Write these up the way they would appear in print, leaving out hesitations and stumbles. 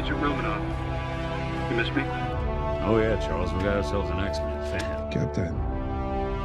Agent Romanoff. You miss me? Oh yeah, Charles, we got ourselves an X-Men fan. Captain.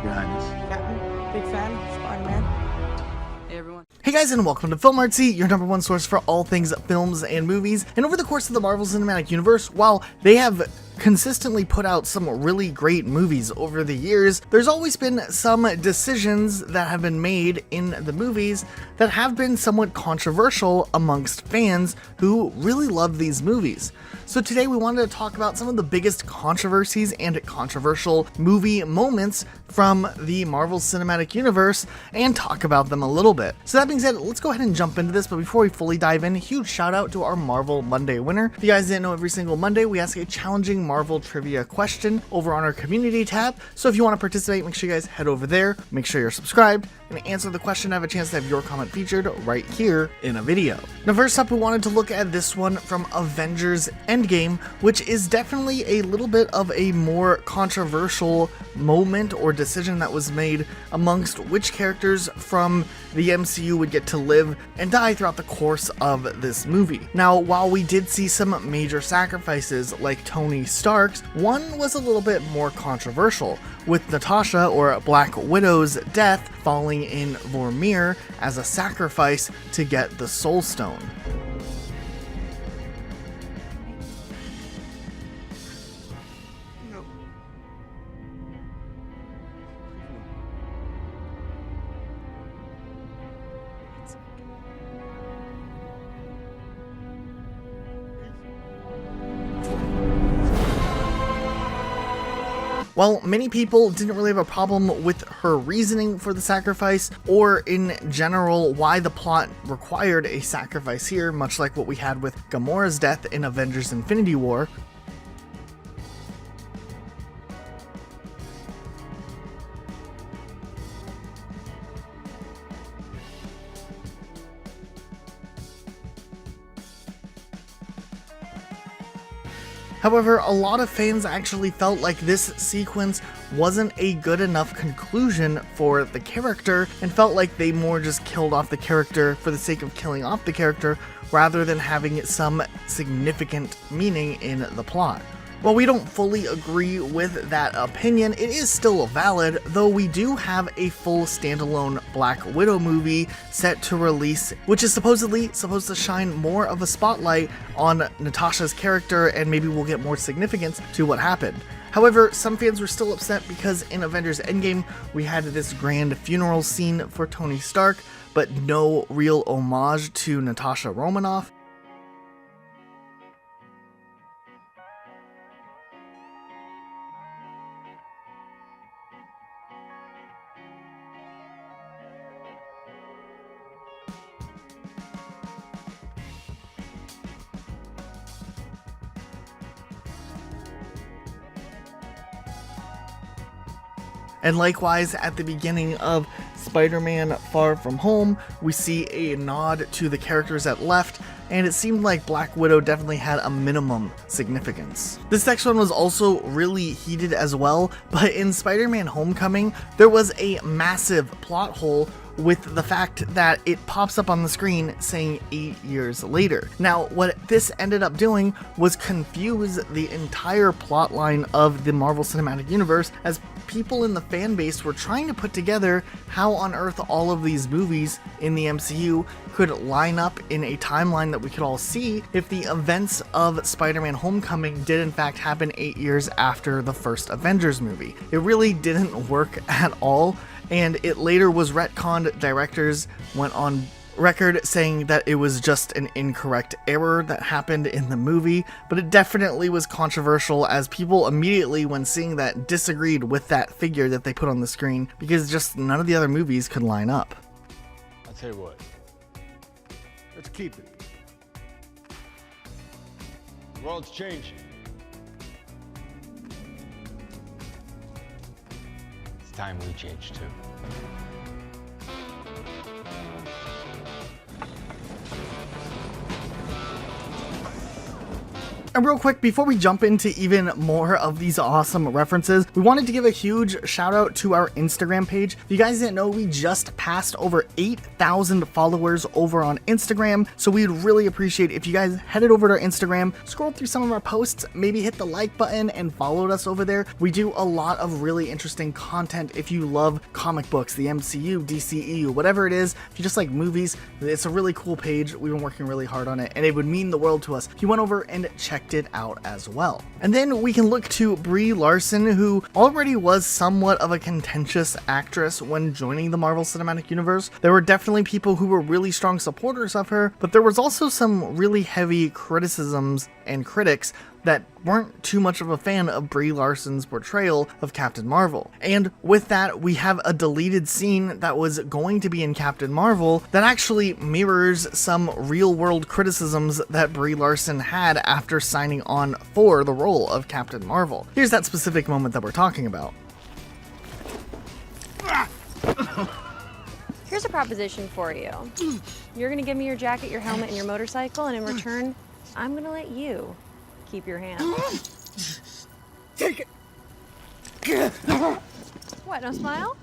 Your Highness. Captain, big fan, Spider-Man. Hey everyone. Hey guys, and welcome to FilmArtsy, your #1 source for all things films and movies. And over the course of the Marvel Cinematic Universe, while they have consistently put out some really great movies over the years, there's always been some decisions that have been made in the movies that have been somewhat controversial amongst fans who really love these movies. So today we wanted to talk about some of the biggest controversies and controversial movie moments from the Marvel Cinematic Universe and talk about them a little bit. So that being said, let's go ahead and jump into this, but before we fully dive in, a huge shout out to our Marvel Monday winner. If you guys didn't know, every single Monday we ask a challenging Marvel trivia question over on our community tab. So if you want to participate, make sure you guys head over there, make sure you're subscribed, and answer the question, have a chance to have your comment featured right here in a video. Now first up, we wanted to look at this one from Avengers Endgame, which is definitely a little bit of a more controversial moment or decision that was made amongst which characters from the MCU would get to live and die throughout the course of this movie. Now, while we did see some major sacrifices like Tony Stark's, one was a little bit more controversial, with Natasha or Black Widow's death falling in Vormir as a sacrifice to get the Soul Stone. While many people didn't really have a problem with her reasoning for the sacrifice, or in general why the plot required a sacrifice here, much like what we had with Gamora's death in Avengers Infinity War, however, a lot of fans actually felt like this sequence wasn't a good enough conclusion for the character and felt like they more just killed off the character for the sake of killing off the character rather than having some significant meaning in the plot. While we don't fully agree with that opinion, it is still valid, though we do have a full standalone Black Widow movie set to release, which is supposedly supposed to shine more of a spotlight on Natasha's character and maybe we'll get more significance to what happened. However, some fans were still upset because in Avengers Endgame we had this grand funeral scene for Tony Stark, but no real homage to Natasha Romanoff. And likewise, at the beginning of Spider-Man Far From Home, we see a nod to the characters that left, and it seemed like Black Widow definitely had a minimum significance. This next one was also really heated as well, but in Spider-Man Homecoming, there was a massive plot hole with the fact that it pops up on the screen saying 8 years later. Now, what this ended up doing was confuse the entire plot line of the Marvel Cinematic Universe, as people in the fan base were trying to put together how on earth all of these movies in the MCU could line up in a timeline that we could all see if the events of Spider-Man Homecoming did in fact happen 8 years after the first Avengers movie. It really didn't work at all, and it later was retconned. Directors went on record saying that it was just an incorrect error that happened in the movie, but it definitely was controversial as people immediately, when seeing that, disagreed with that figure that they put on the screen because just none of the other movies could line up. I'll tell you what, let's keep it. The world's changing. It's time we change too. And real quick, before we jump into even more of these awesome references, we wanted to give a huge shout out to our Instagram page. If you guys didn't know, we just passed over 8,000 followers over on Instagram, so we'd really appreciate if you guys headed over to our Instagram, scrolled through some of our posts, maybe hit the like button and followed us over there. We do a lot of really interesting content if you love comic books, the MCU, DCEU, whatever it is. If you just like movies, it's a really cool page. We've been working really hard on it, and it would mean the world to us if you went over and checked it out as well. And then we can look to Brie Larson, who already was somewhat of a contentious actress when joining the Marvel Cinematic Universe. There were definitely people who were really strong supporters of her, but there was also some really heavy criticisms and critics that weren't too much of a fan of Brie Larson's portrayal of Captain Marvel. And with that, we have a deleted scene that was going to be in Captain Marvel that actually mirrors some real-world criticisms that Brie Larson had after signing on for the role of Captain Marvel. Here's that specific moment that we're talking about. Here's a proposition for you. You're gonna give me your jacket, your helmet, and your motorcycle, and in return, I'm gonna let you keep your hand. Take it. What, no smile?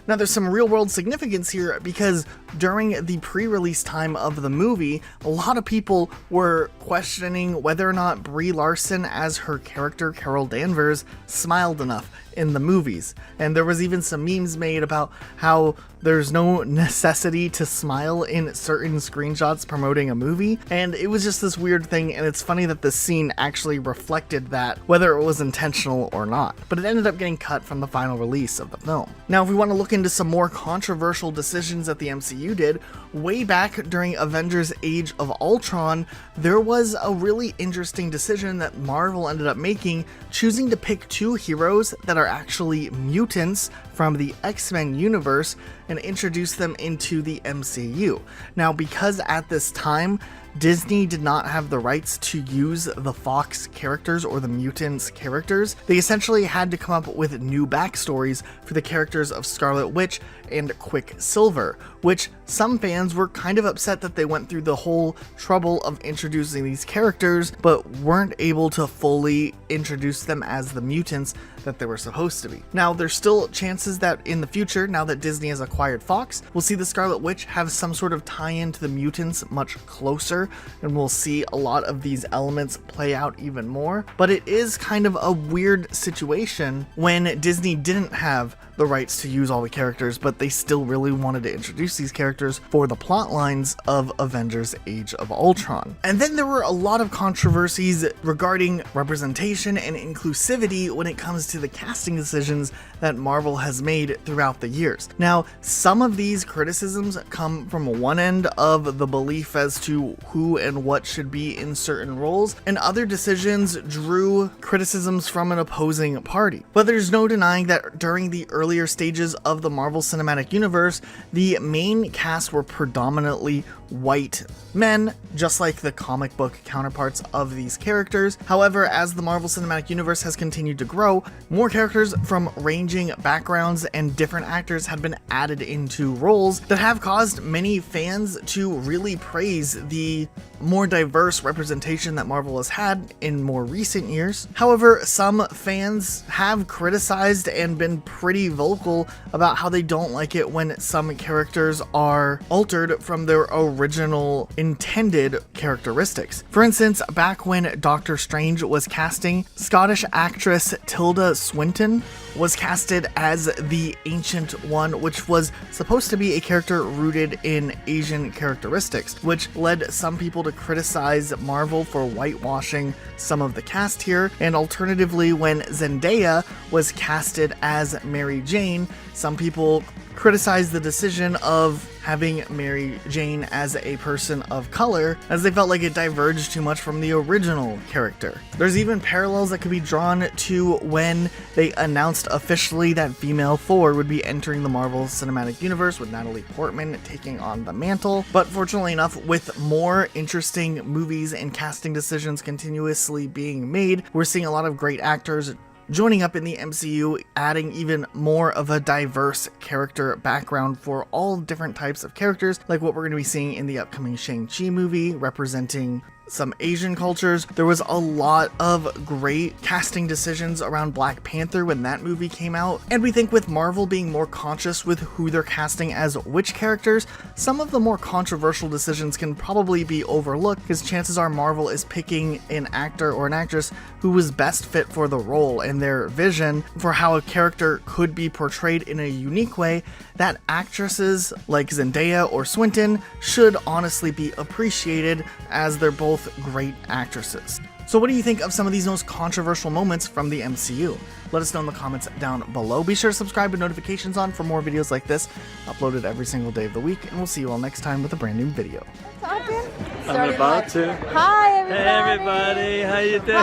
Now, there's some real-world significance here because during the pre-release time of the movie, a lot of people were questioning whether or not Brie Larson as her character Carol Danvers smiled enough in the movies. And there was even some memes made about how there's no necessity to smile in certain screenshots promoting a movie, and it was just this weird thing, and it's funny that the scene actually reflected that, whether it was intentional or not. But it ended up getting cut from the final release of the film. Now, if we want to look into some more controversial decisions that the MCU did, way back during Avengers Age of Ultron, there was a really interesting decision that Marvel ended up making, choosing to pick two heroes that are actually mutants from the X-Men universe and introduce them into the MCU. Now, because at this time, Disney did not have the rights to use the Fox characters or the mutants characters, they essentially had to come up with new backstories for the characters of Scarlet Witch and Quicksilver, which some fans were kind of upset that they went through the whole trouble of introducing these characters, but weren't able to fully introduce them as the mutants that they were supposed to be. Now, there's still chances that in the future, now that Disney has acquired Fox, we'll see the Scarlet Witch have some sort of tie-in to the mutants much closer, and we'll see a lot of these elements play out even more. But it is kind of a weird situation when Disney didn't have the rights to use all the characters, but they still really wanted to introduce these characters for the plot lines of Avengers Age of Ultron. And then there were a lot of controversies regarding representation and inclusivity when it comes to the casting decisions that Marvel has made throughout the years. Now, some of these criticisms come from one end of the belief as to who and what should be in certain roles, and other decisions drew criticisms from an opposing party. But there's no denying that during the earlier stages of the Marvel Cinematic Universe, the main cast were predominantly white men, just like the comic book counterparts of these characters. However, as the Marvel Cinematic Universe has continued to grow, more characters from ranging backgrounds and different actors had been added into roles that have caused many fans to really praise the more diverse representation that Marvel has had in more recent years. However, some fans have criticized and been pretty vocal about how they don't like it when some characters are altered from their original intended characteristics. For instance, back when Doctor Strange was casting, Scottish actress Tilda Swinton was casted as the Ancient One, which was supposed to be a character rooted in Asian characteristics, which led some people to criticize Marvel for whitewashing some of the cast here. And alternatively, when Zendaya was casted as Mary Jane, some people criticized the decision of having Mary Jane as a person of color, as they felt like it diverged too much from the original character. There's even parallels that could be drawn to when they announced officially that female Thor would be entering the Marvel Cinematic Universe, with Natalie Portman taking on the mantle. But fortunately enough, with more interesting movies and casting decisions continuously being made, we're seeing a lot of great actors joining up in the MCU, adding even more of a diverse character background for all different types of characters, like what we're going to be seeing in the upcoming Shang-Chi movie, representing some Asian cultures. There was a lot of great casting decisions around Black Panther when that movie came out, and we think with Marvel being more conscious with who they're casting as which characters, some of the more controversial decisions can probably be overlooked, because chances are Marvel is picking an actor or an actress who was best fit for the role and their vision for how a character could be portrayed in a unique way that actresses like Zendaya or Swinton should honestly be appreciated, as they're both great actresses. So what do you think of some of these most controversial moments from the MCU? Let us know in the comments down below. Be sure to subscribe with notifications on for more videos like this, uploaded every single day of the week, and we'll see you all next time with a brand new video. I'm about to. Hi, everybody. Hey everybody, how you doing?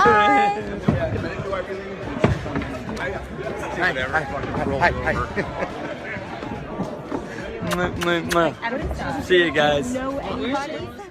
Hi. See you guys. Know anybody?